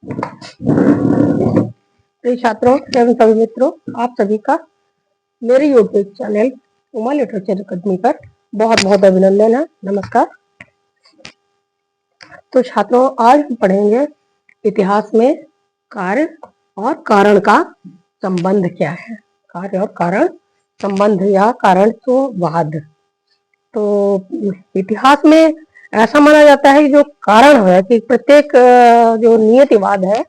प्रिय छात्रों एवं सभी मित्रों, आप सभी का मेरे YouTube channel Uma literature academy पर बहुत बहुत अभिनंदन है। नमस्कार। तो छात्रों, आज हम पढ़ेंगे इतिहास में कार्य और कारण का संबंध क्या है। कार्य और कारण संबंध या कारण तो वाद। तो इतिहास में ऐसा माना जाता है कि जो कारण है कि प्रत्येक जो नियतिवाद है,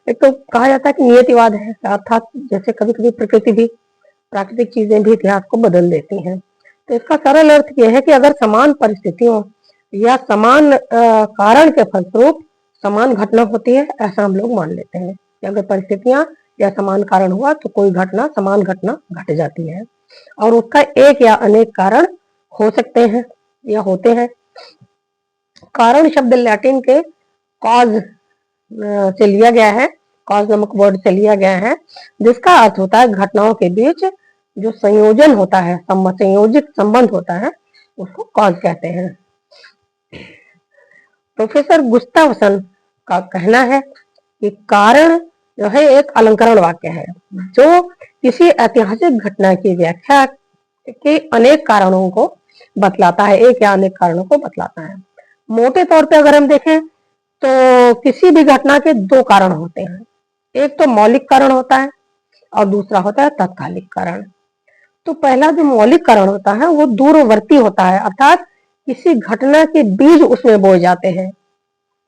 एक तो कहा जाता है कि नियतिवाद है, अर्थात जैसे कभी कभी प्रकृति भी, प्राकृतिक चीजें भी इतिहास को बदल देती हैं। तो इसका सरल अर्थ यह है कि अगर समान परिस्थितियों या समान कारण के फलस्वरूप समान घटना होती है, ऐसा हम लोग मान लेते हैं कि अगर परिस्थितियां या समान कारण हुआ तो कोई घटना, समान घटना घट जाती है और उसका एक या अनेक कारण हो सकते हैं या होते हैं। कारण शब्द लैटिन के कॉज से लिया गया है, कॉज नामक वर्ड से लिया गया है, जिसका अर्थ होता है घटनाओं के बीच जो संयोजन होता है, संयोजित संबंध होता है, उसको कॉज कहते हैं। प्रोफेसर गुस्तावसन का कहना है कि कारण जो है एक अलंकरण वाक्य है जो किसी ऐतिहासिक घटना की व्याख्या के अनेक कारणों को बतलाता है, एक या अनेक कारणों को बतलाता है। मोटे तौर पे अगर हम देखें तो किसी भी घटना के दो कारण होते हैं, एक तो मौलिक कारण होता है और दूसरा होता है तात्कालिक कारण। तो पहला जो मौलिक कारण होता है वो दूरवर्ती होता है, अर्थात किसी घटना के बीज उसमें बोए जाते हैं,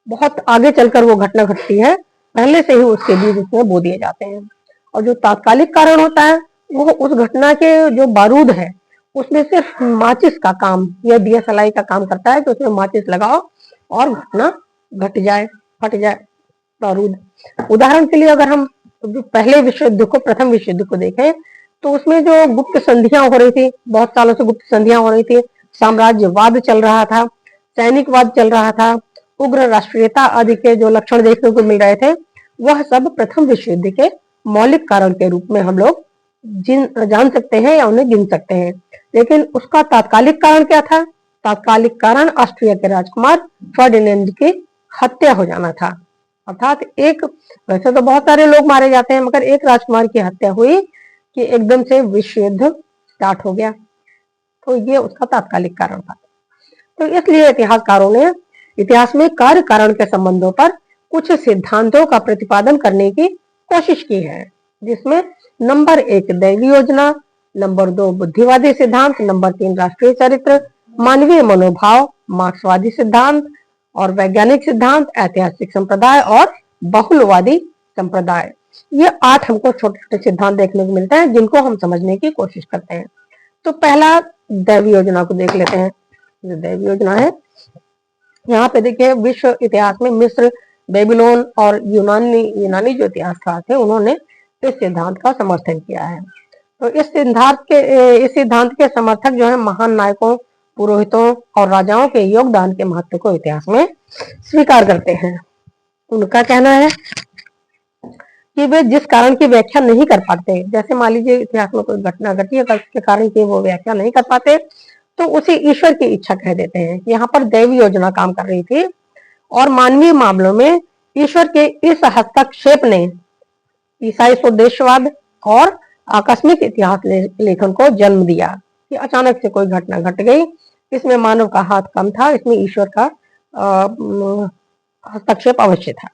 बहुत आगे चलकर वो घटना घटती है, पहले से ही उसके बीज उसमें बो दिए जाते हैं। और जो तात्कालिक कारण होता है वो उस घटना के जो बारूद है उसमें सिर्फ माचिस का काम या दिया सलाई का काम करता है कि उसमें माचिस लगाओ और घटना घट जाए, फट जाए बारूद। उदाहरण के लिए अगर हम पहले विश्व युद्ध को, प्रथम विश्व युद्ध को देखें तो उसमें जो गुप्त संधियां हो रही थी, बहुत सालों से गुप्त संधियां हो रही थी, साम्राज्यवाद चल रहा था, सैनिकवाद चल रहा था, उग्र राष्ट्रीयता आदि के जो लक्षण देखने को मिल रहे थे, वह सब प्रथम विश्व युद्ध के मौलिक कारण के रूप में हम लोग जान सकते हैं या उन्हें गिन सकते हैं। लेकिन उसका तात्कालिक कारण क्या था? तात्कालिक कारण ऑस्ट्रिया के राजकुमार फर्डिनेंड की हत्या हो जाना था। अर्थात एक, वैसे तो बहुत सारे लोग मारे जाते हैं, मगर एक राजकुमार की हत्या हुई कि एकदम से विश्व युद्ध स्टार्ट हो गया। तो ये उसका तात्कालिक कारण था। तो इसलिए इतिहासकारों ने इतिहास में कार्य कारण के संबंधों पर कुछ सिद्धांतों का प्रतिपादन करने की कोशिश की है, जिसमें नंबर 1 दैवी योजना, नंबर 2 बुद्धिवादी सिद्धांत, नंबर 3 राष्ट्रीय चरित्र, मानवीय मनोभाव, मार्क्सवादी सिद्धांत और वैज्ञानिक सिद्धांत, ऐतिहासिक संप्रदाय और बहुलवादी संप्रदाय। ये 8 हमको छोटे छोटे सिद्धांत देखने को मिलते हैं जिनको हम समझने की कोशिश करते हैं। तो पहला दैवी योजना को देख लेते हैं। जो दैवी योजना है, यहाँ पे देखिए विश्व इतिहास में मिस्र, बेबीलोन और यूनानी जो इतिहासकार थे उन्होंने इस सिद्धांत का समर्थन किया है। तो इस सिद्धांत के समर्थक जो है महान नायकों, पुरोहितों और राजाओं के योगदान के महत्व को इतिहास में स्वीकार करते हैं। उनका कहना है कि वे जिस कारण की व्याख्या नहीं कर पाते, जैसे मान लीजिए इतिहास में कोई घटना घटी है उसके कारण की वो व्याख्या नहीं कर पाते, तो उसे ईश्वर की इच्छा कह देते हैं। यहाँ पर दैवी योजना काम कर रही थी और मानवीय मामलों में ईश्वर के इस हस्तक्षेप ने ईसाई स्वदेशवाद और आकस्मिक इतिहास लेखन को जन्म दिया कि अचानक से कोई घटना घट गई, इसमें मानव का हाथ कम था, इसमें ईश्वर का हस्तक्षेप अवश्य था।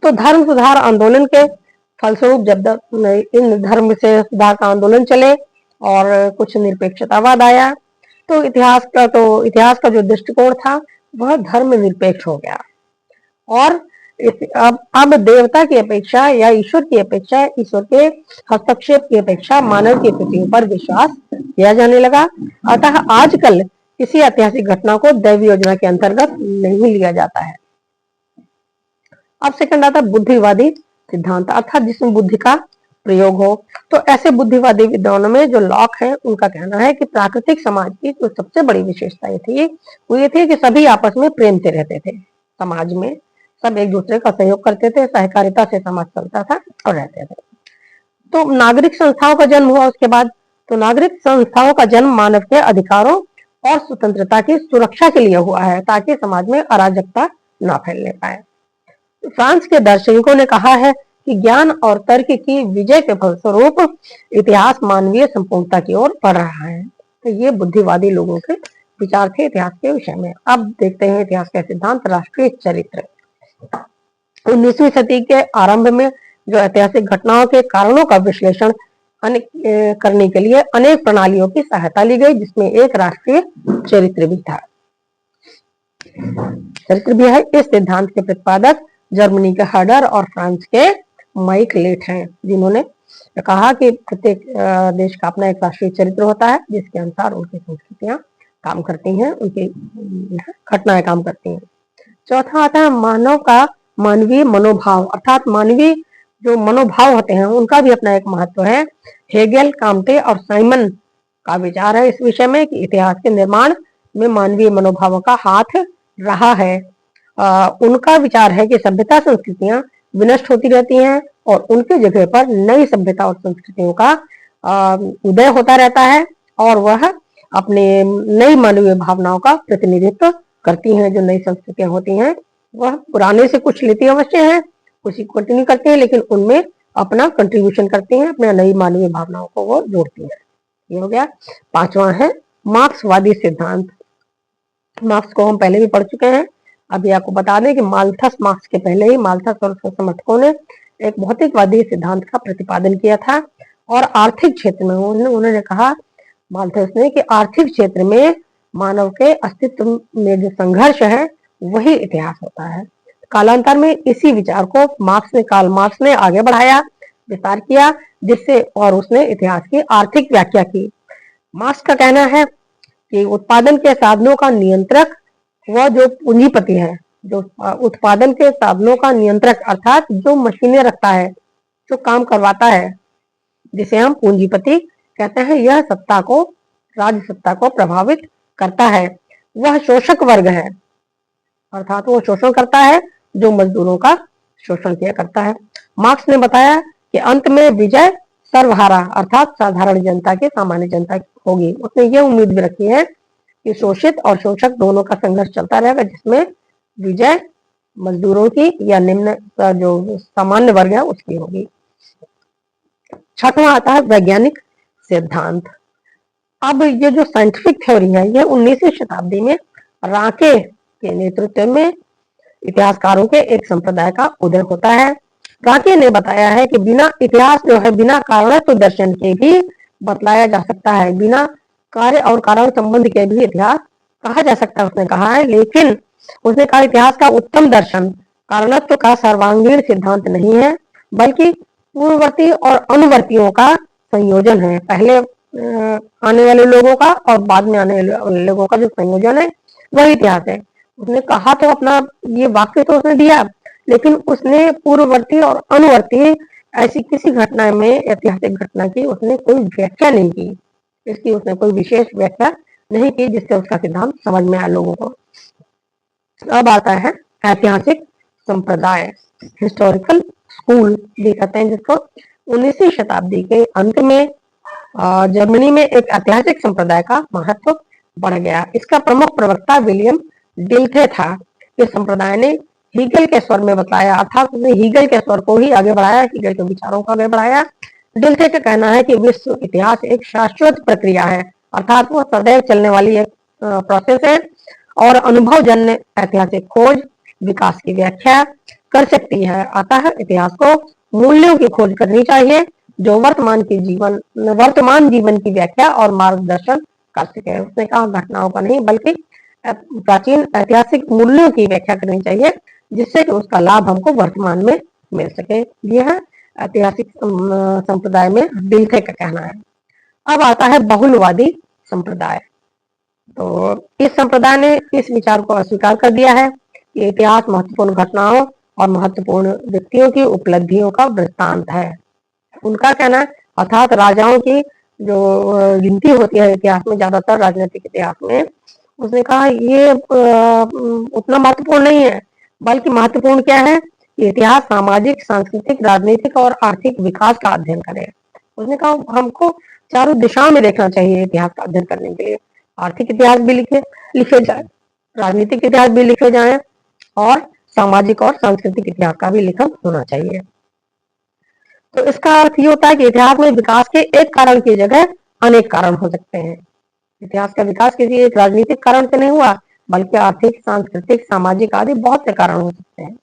तो धर्म सुधार आंदोलन के फलस्वरूप जब इन धर्म से सुधार का आंदोलन चले और कुछ निरपेक्षतावाद आया, तो इतिहास का जो दृष्टिकोण था वह धर्म निरपेक्ष हो गया और अब देवता की अपेक्षा या ईश्वर की अपेक्षा, ईश्वर के हस्तक्षेप की अपेक्षा मानव की कृतियों पर विश्वास किया जाने लगा। अतः आजकल किसी ऐतिहासिक घटना को दैवी योजना के अंतर्गत नहीं लिया जाता है। अब सेकंड आता है बुद्धिवादी सिद्धांत, अर्थात जिसमें बुद्धि का प्रयोग हो। तो ऐसे बुद्धिवादी विद्वानों में जो लॉक है, उनका कहना है कि प्राकृतिक समाज की जो सबसे बड़ी विशेषता ये थी वो ये थी कि सभी आपस में प्रेम से रहते थे। समाज में सब एक दूसरे का सहयोग करते थे, सहकारिता से समाज चलता था और रहते थे। तो नागरिक संस्थाओं का जन्म हुआ उसके बाद। तो नागरिक संस्थाओं का जन्म मानव के अधिकारों और स्वतंत्रता की सुरक्षा के लिए हुआ है, ताकि समाज में अराजकता ना फैलने पाए। फ्रांस के दार्शनिकों ने कहा है कि ज्ञान और तर्क की विजय के फलस्वरूप इतिहास मानवीय संपूर्णता की ओर बढ़ रहा है। तो ये बुद्धिवादी लोगों के विचार थे इतिहास के विषय में। अब देखते हैं इतिहास का सिद्धांत राष्ट्रीय चरित्र। 19वीं सदी के आरंभ में जो ऐतिहासिक घटनाओं के कारणों का विश्लेषण करने के लिए अनेक प्रणालियों की सहायता ली गई, जिसमें एक राष्ट्रीय चरित्र भी था। चरित्र भी है। इस सिद्धांत के प्रतिपादक जर्मनी के हर्डर और फ्रांस के माइक लेट हैं, जिन्होंने कहा कि प्रत्येक देश का अपना एक राष्ट्रीय चरित्र होता है, जिसके अनुसार उनकी संस्कृतियां काम करती हैं, उनकी घटनाएं काम करती हैं। चौथा आता है मानव का मानवीय मनोभाव, अर्थात मानवीय जो मनोभाव होते हैं उनका भी अपना एक महत्व है। हेगेल, काम्टे और साइमन का विचार है इस विषय में कि इतिहास के निर्माण में मानवीय मनोभावों का हाथ रहा है। उनका विचार है कि सभ्यता संस्कृतियां विनष्ट होती रहती हैं और उनके जगह पर नई सभ्यता और संस्कृतियों का उदय होता रहता है और वह अपने नई मानवीय भावनाओं का प्रतिनिधित्व करती हैं। जो नई संस्कृतियां होती हैं वह पुराने से कुछ लेती अवश्य है, कुछ कंटिन्यू करती हैं, लेकिन उनमें अपना कंट्रीब्यूशन करती हैं, अपने नई मानवीय भावनाओं को वो जोड़ती हैं। ये हो गया। पांचवा है मार्क्सवादी सिद्धांत। मार्क्स को हम पहले भी पढ़ चुके हैं। अभी आपको बता दें कि माल्थस मार्क्स के पहले ही माल्थस और उसके समर्थकों ने एक भौतिकवादी सिद्धांत का प्रतिपादन किया था और आर्थिक क्षेत्र में उन्होंने कहा, माल्थस ने, कि आर्थिक क्षेत्र में मानव के अस्तित्व में जो संघर्ष है वही इतिहास होता है। कालांतर में इसी विचार को कार्ल मार्क्स ने आगे बढ़ाया, विस्तार किया, जिससे और उसने इतिहास की आर्थिक व्याख्या की। मार्क्स का कहना है कि उत्पादन के साधनों का नियंत्रक वह जो पूंजीपति है, जो उत्पादन के साधनों का नियंत्रक अर्थात जो मशीनें रखता है, जो काम करवाता है, जिसे हम पूंजीपति कहते हैं, यह सत्ता को, राज्य सत्ता को प्रभावित करता है। वह शोषक वर्ग है, अर्थात वो शोषण करता है जो मजदूरों का शोषण किया करता है। मार्क्स ने बताया कि अंत में विजय सर्वहारा अर्थात साधारण जनता की, सामान्य जनता की होगी। उसने ये उम्मीद भी रखी है कि शोषित और शोषक दोनों का संघर्ष चलता रहेगा, जिसमें विजय मजदूरों की या निम्न जो सामान्य वर्ग है उसकी होगी। छठवां आता है वैज्ञानिक सिद्धांत। अब ये जो साइंटिफिक थ्योरी है ये 19वीं शताब्दी में राके के नेतृत्व में इतिहासकारों के एक संप्रदाय का उदय होता है। राके ने बताया है कि बिना इतिहास जो है बिना कारणत्व दर्शन के भी बतलाया जा सकता है, बिना कार्य और कारण संबंध के भी इतिहास कहा जा सकता है, उसने कहा है। लेकिन उसने कहा इतिहास का उत्तम दर्शन कारणत्व का सर्वांगीण सिद्धांत नहीं है, बल्कि पूर्ववर्ती और अनुवर्तियों का संयोजन है। पहले आने वाले लोगों का और बाद में आने वाले लोगों का जो संयोजन है वही इतिहास है। उसने कहा तो अपना ये वाक्य तो उसने दिया, लेकिन उसने पूर्ववर्ती और अनुवर्ती ऐसी किसी घटना में, ऐतिहासिक घटना की उसने कोई व्याख्या नहीं की, इसकी उसने कोई विशेष व्याख्या नहीं की जिससे उसका सिद्धांत समझ में आए लोगों को। अब आता है ऐतिहासिक संप्रदाय, हिस्टोरिकल स्कूल भी कहते हैं जिसको। 19वीं शताब्दी के अंत में जर्मनी में एक ऐतिहासिक संप्रदाय का महत्व बढ़ गया। इसका प्रमुख प्रवक्ता विलियम डिल्थे था। इस संप्रदाय ने हीगल के स्वर में बताया, अर्थात उसने हीगल के स्वर को ही आगे बढ़ाया, हीगल के विचारों को आगे बढ़ाया। डिल्थे का कहना है कि विश्व इतिहास एक शाश्वत प्रक्रिया है, अर्थात वो सदैव चलने वाली एक प्रोसेस है और अनुभवजन्य ऐतिहासिक खोज विकास की व्याख्या कर सकती है। अतः इतिहास को मूल्यों की खोज करनी चाहिए जो वर्तमान जीवन की व्याख्या और मार्गदर्शन कर सके। उसने कहा घटनाओं का नहीं बल्कि प्राचीन ऐतिहासिक मूल्यों की व्याख्या करनी चाहिए जिससे कि उसका लाभ हमको वर्तमान में मिल सके। यह ऐतिहासिक संप्रदाय में डिल्थे का कहना है। अब आता है बहुलवादी संप्रदाय। तो इस संप्रदाय ने इस विचार को अस्वीकार कर दिया है कि इतिहास महत्वपूर्ण घटनाओं और महत्वपूर्ण व्यक्तियों की उपलब्धियों का वृत्तांत है। उनका कहना है, अर्थात राजाओं की जो गिनती होती है इतिहास में, ज्यादातर राजनीतिक इतिहास में, उसने कहा ये उतना महत्वपूर्ण नहीं है, बल्कि महत्वपूर्ण क्या है कि इतिहास सामाजिक, सांस्कृतिक, राजनीतिक और आर्थिक विकास का अध्ययन करे। उसने कहा हमको चारों दिशाओं में देखना चाहिए इतिहास का अध्ययन करने के लिए। आर्थिक इतिहास भी लिखे जाए, राजनीतिक इतिहास भी लिखे जाए और सामाजिक और सांस्कृतिक इतिहास का भी लेखन होना चाहिए। तो इसका अर्थ ये होता है कि इतिहास में विकास के एक कारण की जगह अनेक कारण हो सकते हैं। इतिहास का विकास किसी एक राजनीतिक कारण से नहीं हुआ, बल्कि आर्थिक, सांस्कृतिक, सामाजिक आदि बहुत से कारण हो सकते हैं।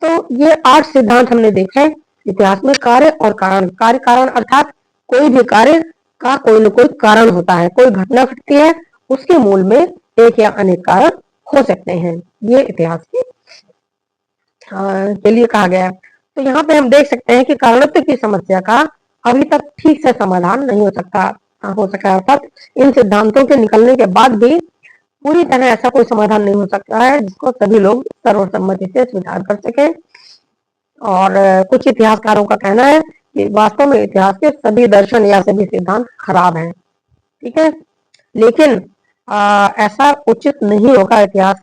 तो ये 8 सिद्धांत हमने देखे इतिहास में। कार्य और कारण, कार्य कारण अर्थात कोई भी कार्य का कोई न कोई कारण होता है। कोई घटना घटती है, उसके मूल में एक या अनेक कारण हो सकते हैं। ये इतिहास के लिए कहा गया है। तो यहाँ पे हम देख सकते हैं कि कारणत्व की समस्या का अभी तक ठीक से समाधान नहीं हो सका। अर्थात इन सिद्धांतों के निकलने के बाद भी पूरी तरह ऐसा कोई समाधान नहीं हो सकता है जिसको सभी लोग सर्वसम्मति से स्वीकार कर सके। और कुछ इतिहासकारों का कहना है कि वास्तव में इतिहास के सभी दर्शन या सभी सिद्धांत खराब हैं। ठीक है, लेकिन ऐसा उचित नहीं होगा। इतिहास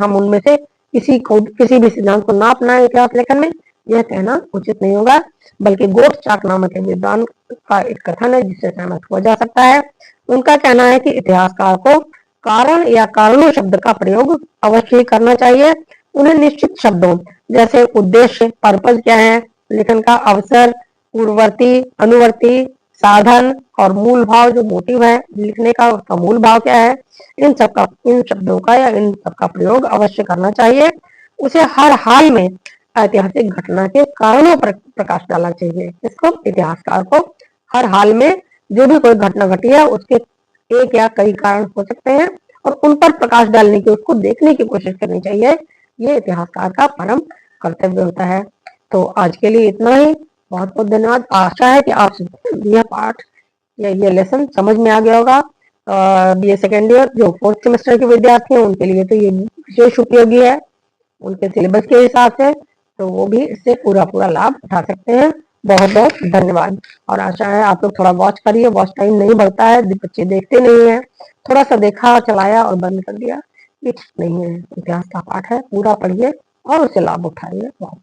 हम उनमें से किसी भी सिद्धांत को ना अपनाएं इतिहास लेखन में, यह कहना उचित नहीं होगा। बल्कि गोडचाक नामक विद्वान का एक कथन है जिससे सहमत हुआ जा सकता है। उनका कहना है कि इतिहासकार को कारण या कारणों शब्द का प्रयोग अवश्य ही करना चाहिए। उन्हें निश्चित शब्दों जैसे उद्देश्य, पर्पज क्या है, लेखन का अवसर, पूर्ववर्ती, अनुवर्ती, साधन और मूल भाव जो मोटिव है लिखने का, उसका मूल भाव क्या है, इन शब्दों का या इन सब का प्रयोग अवश्य करना चाहिए। उसे हर हाल में ऐतिहासिक घटना के कारणों पर प्रकाश डालना चाहिए। इसको इतिहासकार को हर हाल में जो भी कोई घटना घटी है उसके एक या कई कारण हो सकते हैं और उन पर प्रकाश डालने की, उसको देखने की कोशिश करनी चाहिए। ये इतिहासकार का परम कर्तव्य होता है। तो आज के लिए इतना ही। बहुत बहुत धन्यवाद। आशा है कि आप यह पाठ या ये लेसन समझ में आ गया होगा। बीए सेकेंड ईयर जो 4th सेमेस्टर के विद्यार्थी हैं उनके लिए तो ये विशेष उपयोगी है उनके सिलेबस के हिसाब से। तो वो भी इससे पूरा लाभ उठा सकते हैं। बहुत बहुत धन्यवाद। और आशा है आप लोग थोड़ा वॉच करिए। वॉच टाइम नहीं बढ़ता है, बच्चे देखते नहीं है। थोड़ा सा देखा, चलाया और बंद कर दिया, ये ठीक नहीं है। इतिहास का पाठ है, पूरा पढ़िए और उससे लाभ उठाइए। बहुत